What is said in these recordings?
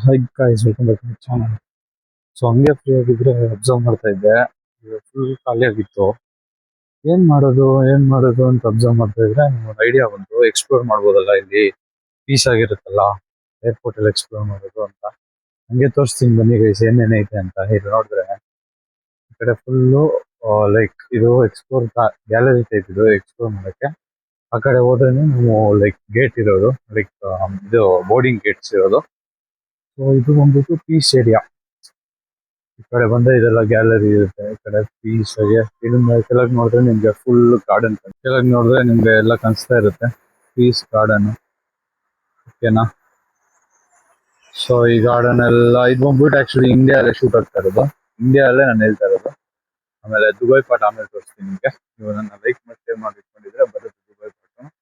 High guys, welcome back to channel. So ಹಂಗೆ free ಆಗಿದ್ರೆ observe ಮಾಡ್ತಾ ಇದ್ದೆ. ಫುಲ್ ಖಾಲಿ ಆಗಿತ್ತು. ಏನ್ ಮಾಡೋದು ಅಂತ ಅಬ್ಸರ್ವ್ ಮಾಡ್ತಾ ಇದ್ರೆ ಒಂದು ಐಡಿಯಾ ಬಂತು. ಎಕ್ಸ್ಪ್ಲೋರ್ ಮಾಡ್ಬೋದಲ್ಲ, ಇಲ್ಲಿ ಪೀಸ್ ಆಗಿರುತ್ತಲ್ಲ ಏರ್ಪೋರ್ಟ್ ಅಲ್ಲಿ ಎಕ್ಸ್ಪ್ಲೋರ್ ಮಾಡೋದು ಅಂತ. ಹಂಗೆ ತೋರಿಸ್ತೀನಿ ಬನ್ನಿ ಗೈಸ್, ಏನೇನೈತೆ ಅಂತ. ಇದು ನೋಡಿದ್ರೆ ಈ ಕಡೆ ಫುಲ್ಲು ಲೈಕ್ ಇದು ಎಕ್ಸ್ಪ್ಲೋರ್ ಗ್ಯಾಲರಿ ಟೈಪ್, ಇದು ಎಕ್ಸ್ಪ್ಲೋರ್ ಮಾಡಕ್ಕೆ. ಆ ಕಡೆ ಹೋದ್ರೆ ನಾವು ಲೈಕ್ ಗೇಟ್ ಇರೋದು, ಲೈಕ್ ಇದು ಬೋರ್ಡಿಂಗ್ ಗೇಟ್ಸ್ ಇರೋದು. ಸೊ ಇದು ಬಂದ್ಬಿಟ್ಟು ಪೀಸ್ ಏರಿಯಾ. ಈ ಕಡೆ ಬಂದ್ರೆ ಇದೆಲ್ಲ ಗ್ಯಾಲರಿ ಇರುತ್ತೆ. ಈ ಕಡೆ ಪೀಸ್ ಏರಿಯಾ. ಇದನ್ನ ಕೆಳಗೆ ನೋಡಿದ್ರೆ ನಿಮ್ಗೆ ಫುಲ್ ಗಾರ್ಡನ್, ಕೆಳಗೆ ನೋಡಿದ್ರೆ ನಿಮ್ಗೆ ಎಲ್ಲ ಕಾಣಿಸ್ತಾ ಇರುತ್ತೆ, ಪೀಸ್ ಗಾರ್ಡನ್. ಓಕೆನಾ? ಸೊ ಈ ಗಾರ್ಡನ್ ಎಲ್ಲ ಇದು ಬಂದ್ಬಿಟ್ಟು ಆಕ್ಚುಲಿ ಇಂಡಿಯಾದಲ್ಲೇ ಶೂಟ್ ಆಗ್ತಾ ಇರೋದು. ಇಂಡಿಯಾದಲ್ಲೇ ನಾನು ಹೇಳ್ತಾ ಇರೋದು. ಆಮೇಲೆ ದುಬೈ ಪಾರ್ಟ್ ಆಮೇಲೆ ತೋರಿಸ್ತೀನಿ ನಿಮ್ಗೆ. ನೀವು ನನ್ನ ಲೈಕ್ ಮತ್ತೆ ಶೇರ್ ಮಾಡಿ ಇಟ್ಕೊಂಡಿದ್ರೆ ಬರುತ್ತೆ ದುಬೈ ಪಾರ್ಟ್.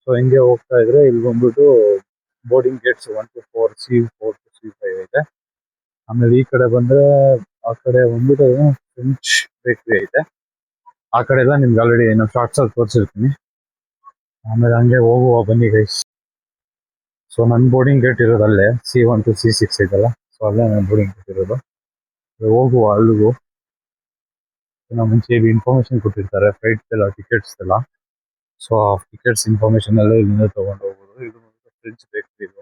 ಸೊ ಹಿಂಗೆ ಹೋಗ್ತಾ ಇದ್ರೆ ಇಲ್ಲಿ ಬಂದ್ಬಿಟ್ಟು boarding Gates 1 to 4, C4 to C5 ಐತೆ. ಆಮೇಲೆ ಈ ಕಡೆ ಬಂದ್ರೆ ಆ ಕಡೆ ಬಂದ್ಬಿಟ್ಟು ಫ್ರೆಂಚ್ ಬೇಕರಿ ಐತೆ. ಆ ಕಡೆ ಎಲ್ಲ ನಿಮ್ಗೆ ಆಲ್ರೆಡಿ ನಾನು ಶಾರ್ಟ್ಸ್ ಅಲ್ಲಿ ತೋರಿಸಿರ್ತೀನಿ. ಆಮೇಲೆ ಹಂಗೆ ಹೋಗುವ ಬನ್ನಿ ಗೈಸ್. ಸೊ ನನ್ನ ಬೋರ್ಡಿಂಗ್ ಗೇಟ್ ಇರೋದಲ್ಲೇ C1 to C6 ಐತಲ್ಲ, ಸೊ ಅಲ್ಲೇ ನನ್ನ ಬೋರ್ಡಿಂಗ್ ಗೇಟ್ ಇರೋದು. ಹೋಗುವ ಅಲ್ಲಿಗೂ. ನಾವು ಮುಂಚೆ ಇನ್ಫಾರ್ಮೇಶನ್ ಕೊಟ್ಟಿರ್ತಾರೆ, ಫ್ಲೈಟ್ ಎಲ್ಲ, ಟಿಕೆಟ್ಸ್ ಎಲ್ಲ. ಸೊ ಆ ಟಿಕೆಟ್ಸ್ ಇನ್ಫಾರ್ಮೇಶನ್ ಎಲ್ಲ ಇಲ್ಲಿಂದ ತಗೊಂಡು ಹೋಗೋದು. ಇದು ಫ್ರೆಂಚ್ ಬೇಕರಿ. ಇದು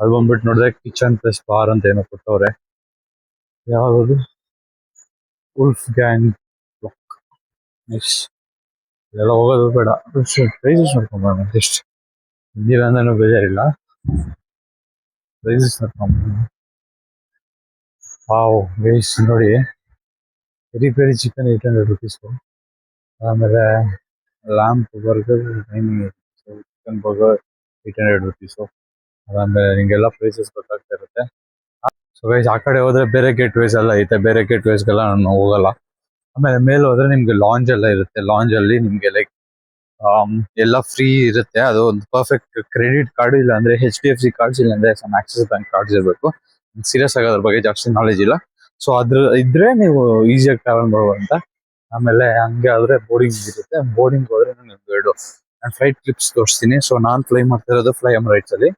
ಅಲ್ಲಿ ಬಂದ್ಬಿಟ್ಟು ನೋಡಿದ್ರೆ ಕಿಚನ್ ಪ್ಲಸ್ ಬಾರ್ ಅಂತ ಏನೋ ಕೊಟ್ಟವ್ರೆ. ಯಾವುದು ಉಲ್ಫ್ ಗ್ಯಾಂಗ್ ಬ್ಲಾಕ್. ನೆಕ್ಸ್ಟ್ ಇದೆಲ್ಲ ಹೋಗೋದು ಬೇಡ, ಪ್ರೈಸಸ್ ನೋಡ್ಕೊಂಬರೋಣ. ಎಷ್ಟು ಹಿಂದಿಲ್ಲ ಅಂದ್ರೆ ಬೇಜಾರಿಲ್ಲ, ಪ್ರೈಸಸ್ ನೋಡ್ಕೊಂಬರೋಣ. ವಾವ್ ಗೈಸ್, ನೋಡಿ, ಪೆರಿ ಪೆರಿ ಚಿಕನ್ 800 rupees. ಆಮೇಲೆ lamp burger 900 rupees, chicken burger 800 rupees. ಅದಾದ್ಮೇಲೆ ನಿಂಗೆಲ್ಲ ಪ್ರೈಸಸ್ ಗೊತ್ತಾಗ್ತಾ ಇರುತ್ತೆ. ಸೊ ಗೈಸ್, ಆ ಕಡೆ ಹೋದ್ರೆ ಬೇರೆ ಗೇಟ್ ವೇಸ್ ಎಲ್ಲ ಐತೆ. ಬೇರೆ ಗೇಟ್ ವೇಸ್ಗೆಲ್ಲ ನಾನು ಹೋಗಲ್ಲ. ಆಮೇಲೆ ಮೇಲೆ ಹೋದ್ರೆ ನಿಮ್ಗೆ ಲಾಂಜ್ ಎಲ್ಲ ಇರುತ್ತೆ. ಲಾಂಜ್ ಅಲ್ಲಿ ನಿಮ್ಗೆ ಲೈಕ್ ಎಲ್ಲ ಫ್ರೀ ಇರುತ್ತೆ. ಅದು ಒಂದು ಪರ್ಫೆಕ್ಟ್ ಕ್ರೆಡಿಟ್ ಕಾರ್ಡ್, ಇಲ್ಲ ಅಂದ್ರೆ HDFC ಕಾರ್ಡ್ಸ್, ಇಲ್ಲ ಅಂದ್ರೆ ಸಮ್ ಆಕ್ಸಿಸ್ ಬ್ಯಾಂಕ್ ಕಾರ್ಡ್ಸ್ ಇರಬೇಕು. ಸೀರಿಯಸ್ ಆಗಿ ಅದ್ರ ಬಗ್ಗೆ ಜಾಸ್ತಿ ನಾಲೆಜ್ ಇಲ್ಲ. ಸೊ ಅದ್ರ ಇದ್ರೆ ನೀವು ಈಸಿಯಾಗಿ ಟ್ರಾವೆಲ್ ಮಾಡುವಂತ. ಆಮೇಲೆ ಹಂಗೆ ಆದ್ರೆ ಬೋರ್ಡಿಂಗ್ ಇರುತ್ತೆ. ಬೋರ್ಡಿಂಗ್ ಹೋದ್ರೆ ನಿಮ್ಗೆ ಎರಡು ನಾನು ಫ್ಲೈಟ್ ಕ್ಲಿಪ್ಸ್ ತೋರಿಸ್ತೀನಿ. ಸೊ ನಾನ್ ಫ್ಲೈ ಮಾಡ್ತಾ ಇರೋದು ಫ್ಲೈ ಎಮಿರೇಟ್ಸ್ ಅಲ್ಲಿ.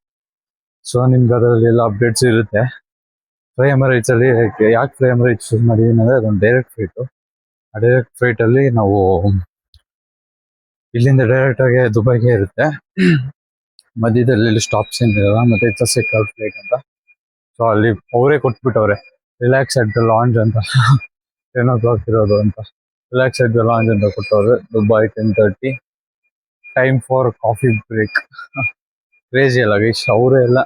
ಸೊ ನಿಮ್ಗೆ ಅದರಲ್ಲಿ ಎಲ್ಲ ಅಪ್ಡೇಟ್ಸ್ ಇರುತ್ತೆ. ಫ್ಲೈ ಎಮಿರೇಟ್ಸ್ ಅಲ್ಲಿ ಯಾಕೆ ಫ್ಲೈ ಎಮಿರೇಟ್ಸ್ ಚೂಸ್ ಮಾಡಿದೀನಿ ಅಂದ್ರೆ ಅದೊಂದು ಡೈರೆಕ್ಟ್ ಫ್ಲೈಟ್. ಆ ಡೈರೆಕ್ಟ್ ಫ್ಲೈಟ್ ಅಲ್ಲಿ ನಾವು ಇಲ್ಲಿಂದ ಡೈರೆಕ್ಟ್ ಆಗಿ ದುಬೈಗೆ ಇರುತ್ತೆ. ಮಧ್ಯದಲ್ಲಿ ಸ್ಟಾಪ್ಸ್ ಏನಿರಲ್ಲ. ಮತ್ತೆ ಇಟ್ಸ್ ಎ ಫ್ಲೈಟ್ ಅಂತ. ಸೊ ಅಲ್ಲಿ ಅವರೇ ಕೊಟ್ಬಿಟ್ಟವ್ರೆ, ರಿಲ್ಯಾಕ್ಸ್ ಅಟ್ ದ ಲಾಂಜ್ ಅಂತ. 10 o'clock ಇರೋದು ಅಂತ, ರಿಲ್ಯಾಕ್ಸ್ ಅಟ್ ದ ಲಾಂಜ್ ಅಂತ ಕೊಟ್ಟವ್ರೆ. Dubai 10:30, time for coffee break. Crazy ಅಲ್ಲ ಗೈಸ್, ಅವರೇ ಎಲ್ಲ.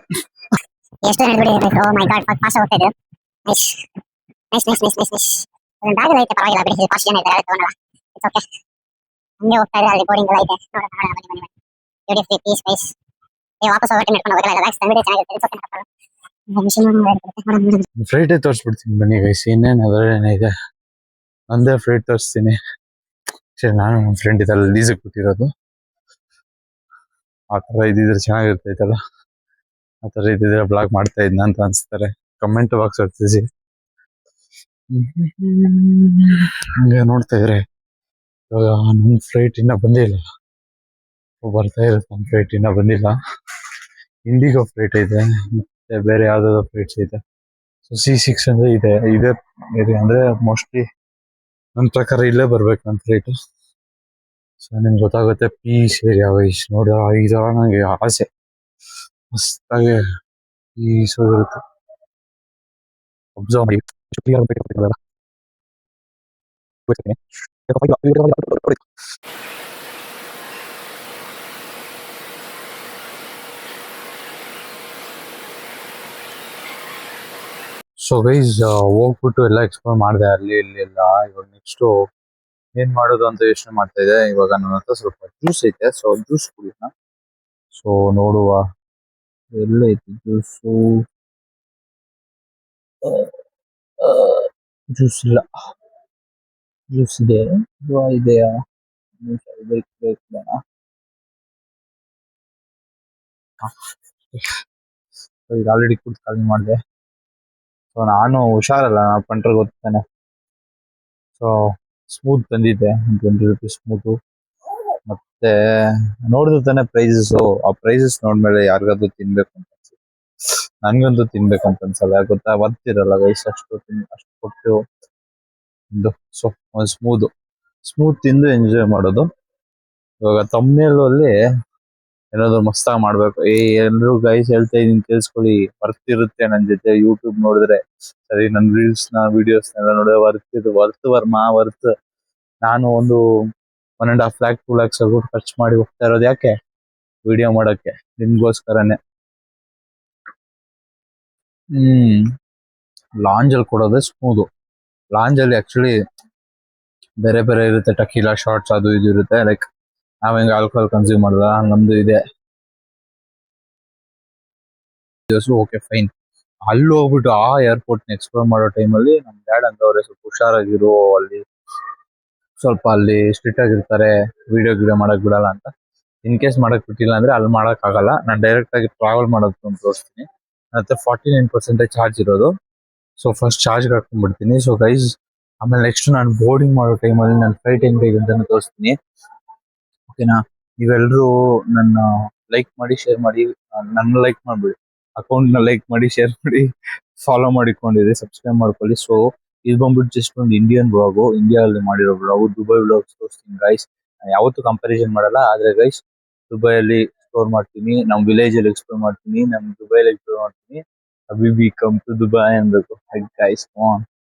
ಎಷ್ಟು ನೆನಪಿದೆ. ಓ ಮೈ ಗಾಡ್, ಫಾಸ್ಟ್ ಹೋಗ್ತಾ ಇದೆ. Nice nice nice nice nice nice. ಒಂದು ಬ್ಯಾಗ್ ಐತೆ, ಪರವಾಗಿಲ್ಲ ಬಿಡಿ, ಫಾಸ್ಟ್ ಏನು ಐತೆ ತಗೊಳ್ಳೋಣ. It's okay. ಹಂಗೆ ಹೋಗ್ತಾ ಇದೆ, ಅಲ್ಲಿ ಬೋರ್ಡಿಂಗ್ ಎಲ್ಲ ಐತೆ. ನೋಡೋಣ ನೋಡೋಣ, ಬನ್ನಿ ಬನ್ನಿ ಬನ್ನಿ. Beautiful piece guys. ವಾಪಸ್ ಹೋಗಕ್ಕೆ ನಡ್ಕೊಂಡು ಹೋಗಲ್ಲ, ಬ್ಯಾಗ್ಸ್ ತಂದಿದೆ, ಚೆನ್ನಾಗಿರುತ್ತೆ. It's okay. ಫ್ಲೈಟ್ ತೋರಿಸ್ಬಿಡ್ತೀನಿ ಬನ್ನಿ ಗೈಸ್, ಇನ್ನೇನು ಅದರಲ್ಲೇನಿದೆ. ನಂದೇ ಫ್ಲೈಟ್ ತೋರಿಸ್ತೀನಿ. ಸರಿ, ನಾನು ನನ್ನ ಫ್ರೆಂಡ್ ಇದೆಲ್ಲ ಲೀಸಿಗೆ ಕೊಟ್ಟಿರೋದು. ಆ ಥರ ಇದ್ದಿದ್ರೆ ಚೆನ್ನಾಗಿರ್ತೈತಲ್ಲ. ಆ ಥರ ಇದ್ದಿದ್ರೆ ಬ್ಲಾಗ್ ಮಾಡ್ತಾ ಇದ್ನ ಅಂತ ಅನ್ಸ್ತಾರೆ. Comment box ಹೊಡ್ತಿಸಿ. ಹಂಗೆ ನೋಡ್ತಾ ಇದ್ರೆ ಇವಾಗ ನನ್ನ ಫ್ಲೈಟ್ ಇನ್ನೂ ಬಂದಿಲ್ಲ. ಬರ್ತಾ ಇರುತ್ತೆ, ನನ್ನ ಫ್ಲೈಟ್ ಇನ್ನೂ ಬಂದಿಲ್ಲ. ಇಂಡಿಗೋ ಫ್ಲೈಟ್ ಐತೆ, ಮತ್ತೆ ಬೇರೆ ಯಾವ್ದಾದ್ರು ಫ್ಲೈಟ್ಸ್ ಐತೆ. ಸೊ C6 ಅಂದ್ರೆ ಇದೆ ಏರಿಯಾ ಅಂದ್ರೆ ಮೋಸ್ಟ್ಲಿ ನನ್ನ ಪ್ರಕಾರ ಇಲ್ಲೇ ಬರ್ಬೇಕು ನನ್ನ ಫ್ಲೈಟ್. ಸೊ ನಿಮ್ಗೆ ಗೊತ್ತಾಗುತ್ತೆ ಪೀಸ್ ಏರಿಯಾ ವೈಸ್. ನೋಡಿ, ಈ ಥರ ನನಗೆ ಆಸೆ, ಮಸ್ತಾಗಿ ಪೀಸ್ ಇರುತ್ತೆ. ಅಬ್ಸರ್ವ್ ಮಾಡಿ. ಸೊ ಗೈಸ್, ಹೋಗ್ಬಿಟ್ಟು ಎಲ್ಲ ಎಕ್ಸ್ಪ್ಲೋರ್ ಮಾಡಿದೆ ಅಲ್ಲಿ ಇಲ್ಲಿ ಎಲ್ಲ. ಇವಾಗ ನೆಕ್ಸ್ಟು ಏನ್ ಮಾಡೋದು ಅಂತ ಯೋಚನೆ ಮಾಡ್ತಾ ಇದೆ. ಇವಾಗ ನನ್ನ ಹತ್ರ ಸ್ವಲ್ಪ ಜ್ಯೂಸ್ ಐತೆ, ಸೊ ಜ್ಯೂಸ್ ಕುಡಿಯೋಣ. ಸೊ ನೋಡುವ ಎಲ್ಲೈತಿ ಜ್ಯೂಸು. ಜ್ಯೂಸ್ ಇಲ್ಲ, ಜ್ಯೂಸ್ ಇದೆ ಇದೆಯಾ? ಈಗ ಆಲ್ರೆಡಿ ಕುಡಿದು ಖಾಲಿ ಮಾಡಿದೆ. ಸೊ ನಾನು ಹುಷಾರಲ್ಲ, ನಾನು ಕಂಟ್ರೋಲ್ ಗೊತ್ತಾನೆ. ಸೊ ಸ್ಮೂತ್ ತಂದಿದ್ದೆ, 20 rupees ಸ್ಮೂತು. ಮತ್ತೆ ನೋಡಿದ್ರೆ ತಾನೆ ಪ್ರೈಸಸ್, ಆ ಪ್ರೈಸಸ್ ನೋಡ್ಮೇಲೆ ಯಾರಿಗಾದ್ರೂ ತಿನ್ಬೇಕು ಅಂತ ನನ್ಗಂತೂ ತಿನ್ಬೇಕಂತ ಅನ್ಸಲ್ಲ ಗೊತ್ತಾ, ಬರ್ತಿರಲ್ಲ ಗೈಸ್ ಅಷ್ಟು ಅಷ್ಟು ಕೊಟ್ಟು ಒಂದು ಸ್ಮೂತ್ ಸ್ಮೂತ್ ತಿಂದು ಎಂಜಾಯ್ ಮಾಡೋದು. ಇವಾಗ ತಮ್ಮನೇಲಿ ಏನಾದ್ರು ಮಸ್ತಾಗಿ ಮಾಡ್ಬೇಕು. ಎಲ್ರು ಗೈಸ್ ಹೇಳ್ತಾ ಇದೀನಿ ಕೇಳಿಸ್ಕೊಳ್ಳಿ, ಬರ್ತಿರುತ್ತೆ ನನ್ ಜೊತೆ ಯೂಟ್ಯೂಬ್ ನೋಡಿದ್ರೆ ಸರಿ, ನನ್ ರೀಲ್ಸ್ ವಿಡಿಯೋಸ್ನೆಲ್ಲ ನೋಡಿದ್ರೆ ವರ್ತ್ ವರ್ಮಾ ವರ್ತ್. ನಾನು ಒಂದು 1.5 lakh 2 lakhs ಖರ್ಚು ಮಾಡಿ ಹೋಗ್ತಾ ಇರೋದು ಯಾಕೆ, ವಿಡಿಯೋ ಮಾಡಕ್ಕೆ, ನಿಮ್ಗೋಸ್ಕರನೇ. ಲಾಂಜ್ ಅಲ್ಲಿ ಕೊಡೋದೇ ಸ್ಮೂದು. ಲಾಂಜ್ ಅಲ್ಲಿ ಆಕ್ಚುಲಿ ಬೇರೆ ಬೇರೆ ಇರುತ್ತೆ, ಟಕೀಲಾ ಶಾರ್ಟ್ಸ್ ಅದು ಇದು ಇರುತ್ತೆ. ಲೈಕ್ ನಾವ್ ಹೆಂಗ್ ಆಲ್ಕೋಹಾಲ್ ಕನ್ಸ್ಯೂಮ್ ಮಾಡಲ್ಲ, ನಮ್ದು ಇದೆ. Okay fine. ಅಲ್ಲಿ ಹೋಗ್ಬಿಟ್ಟು ಆ ಏರ್ಪೋರ್ಟ್ ನ ಎಕ್ಸ್ಪ್ಲೋರ್ ಮಾಡೋ ಟೈಮಲ್ಲಿ ನಮ್ ಡ್ಯಾಡ್ ಅಂತವ್ರೆ, ಸ್ವಲ್ಪ ಹುಷಾರಾಗಿರು, ಅಲ್ಲಿ ಸ್ವಲ್ಪ ಅಲ್ಲಿ ಸ್ಟ್ರಿಕ್ಟ್ ಆಗಿರ್ತಾರೆ, ವಿಡಿಯೋ ಮಾಡಕ್ ಬಿಡಲ್ಲ ಅಂತ. ಇನ್ ಕೇಸ್ ಮಾಡಕ್ ಬಿಟ್ಟಿಲ್ಲ ಅಂದ್ರೆ ಅಲ್ಲಿ ಮಾಡಕ್ ಆಗಲ್ಲ, ನಾನು ಡೈರೆಕ್ಟ್ ಆಗಿ ಟ್ರಾವೆಲ್ ಮಾಡೋದು ತೋರಿಸ್ತೀನಿ. ಮತ್ತೆ 49% ಚಾರ್ಜ್ ಇರೋದು. ಸೊ ಫಸ್ಟ್ ಚಾರ್ಜ್ ಹಾಕೊಂಡ್ಬಿಡ್ತೀನಿ. ಸೊ ಗೈಸ್ ಆಮೇಲೆ ನೆಕ್ಸ್ಟ್ ನಾನು ಬೋರ್ಡಿಂಗ್ ಮಾಡೋ ಟೈಮಲ್ಲಿ ನನ್ನ ಫ್ಲೈಟ್ ಹೆಂಗೆ ಅಂತ ತೋರಿಸ್ತೀನಿ. ಓಕೆನಾ, ನೀವೆಲ್ಲರೂ ನನ್ನ ಲೈಕ್ ಮಾಡಿ, ಶೇರ್ ಮಾಡಿ, ನನ್ನ ಲೈಕ್ ಮಾಡ್ಬಿಡಿ, ಅಕೌಂಟ್ ನ ಲೈಕ್ ಮಾಡಿ, ಶೇರ್ ಮಾಡಿ, ಫಾಲೋ ಮಾಡಿಕೊಂಡಿರಿ, ಸಬ್ಸ್ಕ್ರೈಬ್ ಮಾಡ್ಕೊಳ್ಳಿ. ಸೊ ಇದು ಬಂದ್ಬಿಟ್ಟು ಜಸ್ಟ್ ಒಂದು ಇಂಡಿಯನ್ ಬ್ಲಾಗು, ಇಂಡಿಯಾದಲ್ಲಿ ಮಾಡಿರೋ ಬ್ಲಾಗು, ದುಬೈ ಬ್ಲಾಗ್ಸ್ ತೋರಿಸ್ತೀನಿ ಗೈಸ್. ಯಾವತ್ತೂ ಕಂಪ್ಯಾರಿಸನ್ ಮಾಡಲ್ಲ, ಆದ್ರೆ ಗೈಸ್ ದುಬೈಯಲ್ಲಿ ಎಕ್ಸ್ಪ್ಲೋರ್ ಮಾಡ್ತೀನಿ, ನಮ್ ವಿಲೇಜ್ ಅಲ್ಲಿ ಎಕ್ಸ್ಪ್ಲೋರ್ ಮಾಡ್ತೀನಿ, ನಮ್ ದುಬೈಲಿ ಎಕ್ಸ್ಪ್ಲೋರ್ ಮಾಡ್ತೀನಿ. ಅಬಿಬಿ ಕಮ್ ಟು ದುಬೈ ಅನ್ಬೇಕು ಗೈಸ್.